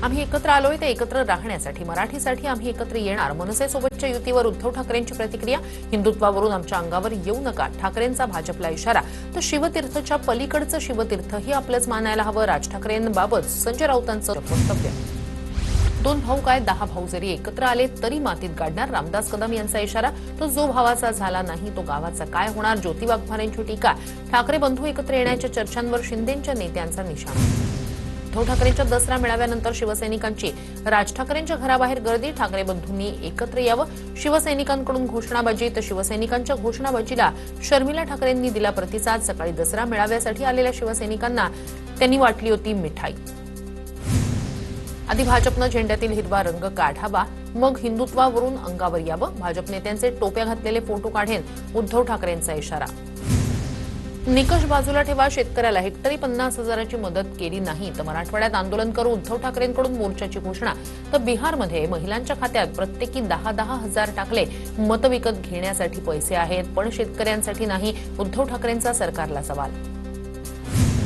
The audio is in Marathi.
आम्ही एकत्र आलोय ते एकत्र राहण्यासाठी, मराठीसाठी आम्ही एकत्र येणार. मनसेसोबतच्या युतीवर उद्धव ठाकरेंची प्रतिक्रिया. हिंदुत्वावरून आमच्या अंगावर येऊ नका, ठाकरेंचा भाजपला इशारा. तर शिवतीर्थच्या पलीकडचं शिवतीर्थही आपलंच मानायला हवं. राज ठाकरेंबाबत संजय राऊतांचं वक्तव्य. 2 भाऊ काय 10 भाऊ जरी एकत्र आले तरी मातीत गाडणार, रामदास कदम यांचा इशारा. तो जो भावाचा झाला नाही तो गावाचा काय होणार. ज्योती वाघमारेंची टीका. ठाकरे बंधू एकत्र येण्याच्या चर्चांवर शिंदेंच्या नेत्यांचा निशाणा. उद्धव ठाकरेंच्या दसरा मेळाव्यानंतर शिवसैनिकांची राज ठाकरेंच्या घराबाहेर गर्दी. ठाकरे बंधूंनी एकत्र यावं. शिवसैनिकांकडून घोषणाबाजी. तर शिवसैनिकांच्या घोषणाबाजीला शर्मिला ठाकरेंनी दिला प्रतिसाद. सकाळी दसरा मेळाव्यासाठी आलेल्या शिवसैनिकांना त्यांनी वाटली होती मिठाई. आधी भाजपनं झेंड्यातील हिरवा रंग काढावा, मग हिंदुत्वावरून अंगावर यावं. भाजप नेत्यांचे टोप्या घातलेले फोटो काढेन, उद्धव ठाकरेंचा इशारा. निकष बाजूला ठेवा. शेतकऱ्याला हेक्टरी 50,000ची मदत केली नाही तर मराठवाड्यात आंदोलन करू. उद्धव ठाकरेंकडून मोर्चाची घोषणा. तर बिहारमध्ये महिलांच्या खात्यात प्रत्येकी 10,000 हजार टाकले. मतं विकत घेण्यासाठी पैसे आहेत पण शेतकऱ्यांसाठी नाही. उद्धव ठाकरेंचा सरकारला सवाल.